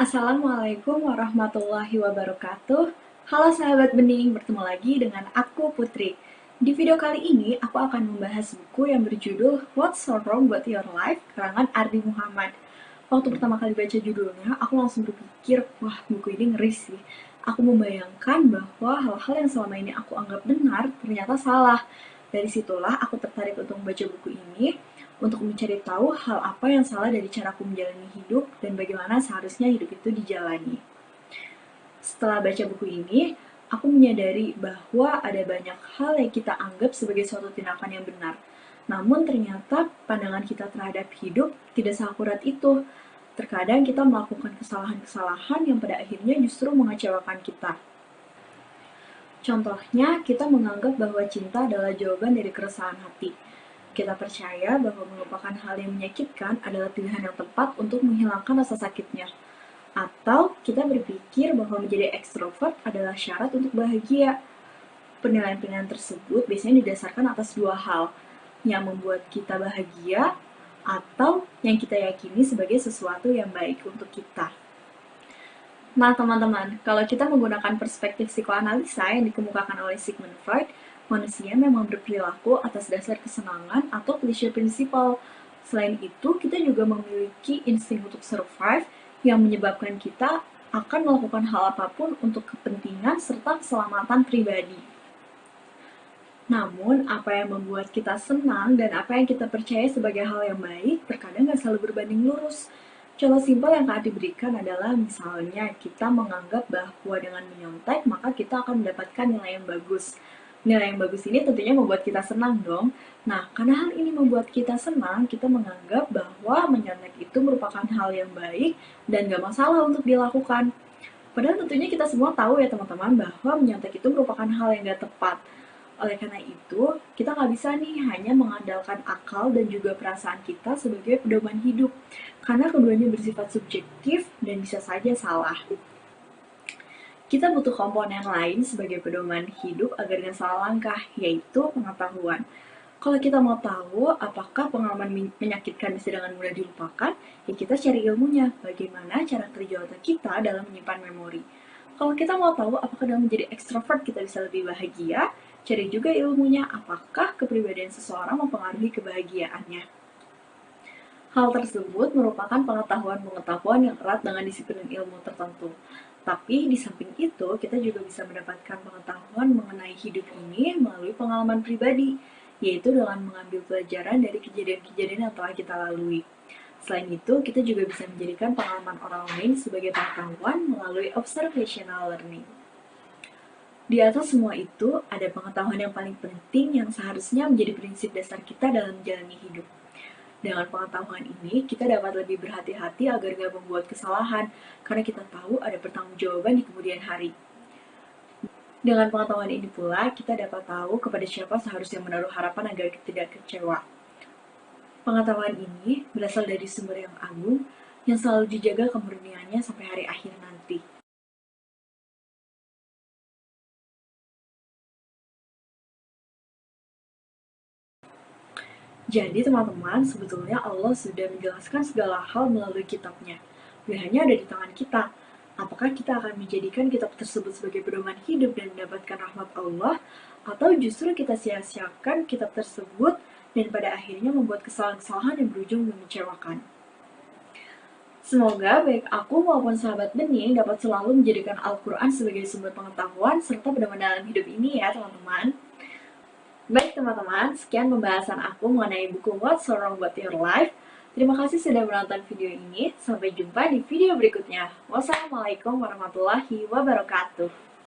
Assalamualaikum warahmatullahi wabarakatuh. Halo sahabat bening, bertemu lagi dengan aku Putri. Di video kali ini, aku akan membahas buku yang berjudul What's So Wrong With Your Life, karangan Ardi Muhammad. Waktu pertama kali baca judulnya, aku langsung berpikir, wah buku ini ngeri sih. Aku membayangkan bahwa hal-hal yang selama ini aku anggap benar, ternyata salah. Dari situlah aku tertarik untuk membaca buku ini, untuk mencari tahu hal apa yang salah dari caraku menjalani hidup dan bagaimana seharusnya hidup itu dijalani. Setelah baca buku ini, aku menyadari bahwa ada banyak hal yang kita anggap sebagai suatu tindakan yang benar. Namun ternyata pandangan kita terhadap hidup tidak seakurat itu. Terkadang kita melakukan kesalahan-kesalahan yang pada akhirnya justru mengecewakan kita. Contohnya, kita menganggap bahwa cinta adalah jawaban dari keresahan hati. Kita percaya bahwa melupakan hal yang menyakitkan adalah pilihan yang tepat untuk menghilangkan rasa sakitnya. Atau kita berpikir bahwa menjadi ekstrovert adalah syarat untuk bahagia. Penilaian-penilaian tersebut biasanya didasarkan atas dua hal, yang membuat kita bahagia atau yang kita yakini sebagai sesuatu yang baik untuk kita. Nah, teman-teman, kalau kita menggunakan perspektif psikoanalisa yang dikemukakan oleh Sigmund Freud, manusia memang berperilaku atas dasar kesenangan atau pleasure principle. Selain itu, kita juga memiliki insting untuk survive yang menyebabkan kita akan melakukan hal apapun untuk kepentingan serta keselamatan pribadi. Namun, apa yang membuat kita senang dan apa yang kita percaya sebagai hal yang baik, terkadang nggak selalu berbanding lurus. Contoh simpel yang Kak diberikan adalah misalnya kita menganggap bahwa dengan menyontek maka kita akan mendapatkan nilai yang bagus. Nilai yang bagus ini tentunya membuat kita senang dong. Nah, karena hal ini membuat kita senang, kita menganggap bahwa menyontek itu merupakan hal yang baik dan gak masalah untuk dilakukan. Padahal tentunya kita semua tahu ya teman-teman bahwa menyontek itu merupakan hal yang gak tepat. Oleh karena itu, kita nggak bisa nih hanya mengandalkan akal dan juga perasaan kita sebagai pedoman hidup, karena keduanya bersifat subjektif dan bisa saja salah. Kita butuh komponen lain sebagai pedoman hidup agar nggak salah langkah, yaitu pengetahuan. Kalau kita mau tahu apakah pengalaman menyakitkan bisa dengan mudah dilupakan, ya kita cari ilmunya, bagaimana cara kerja otak kita dalam menyimpan memori. Kalau kita mau tahu apakah dalam menjadi ekstrovert kita bisa lebih bahagia, cari juga ilmunya apakah kepribadian seseorang mempengaruhi kebahagiaannya. Hal tersebut merupakan pengetahuan-pengetahuan yang erat dengan disiplin ilmu tertentu. Tapi di samping itu, kita juga bisa mendapatkan pengetahuan mengenai hidup ini melalui pengalaman pribadi, yaitu dengan mengambil pelajaran dari kejadian-kejadian yang telah kita lalui. Selain itu, kita juga bisa menjadikan pengalaman orang lain sebagai pengetahuan melalui observational learning. Di atas semua itu, ada pengetahuan yang paling penting yang seharusnya menjadi prinsip dasar kita dalam menjalani hidup. Dengan pengetahuan ini, kita dapat lebih berhati-hati agar gak membuat kesalahan, karena kita tahu ada pertanggungjawaban di kemudian hari. Dengan pengetahuan ini pula, kita dapat tahu kepada siapa seharusnya menaruh harapan agar tidak kecewa. Pengetahuan ini berasal dari sumber yang agung, yang selalu dijaga kemurniannya sampai hari akhir nanti. Jadi teman-teman, sebetulnya Allah sudah menjelaskan segala hal melalui kitabnya. Pilihannya ada di tangan kita. Apakah kita akan menjadikan kitab tersebut sebagai pedoman hidup dan mendapatkan rahmat Allah, atau justru kita sia-siakan kitab tersebut dan pada akhirnya membuat kesalahan-kesalahan yang berujung mengecewakan. Semoga baik aku maupun sahabat bening dapat selalu menjadikan Al-Quran sebagai sumber pengetahuan serta pedoman dalam hidup ini ya teman-teman. Baik teman-teman, sekian pembahasan aku mengenai buku What's So Wrong With Your Life. Terima kasih sudah menonton video ini. Sampai jumpa di video berikutnya. Wassalamualaikum warahmatullahi wabarakatuh.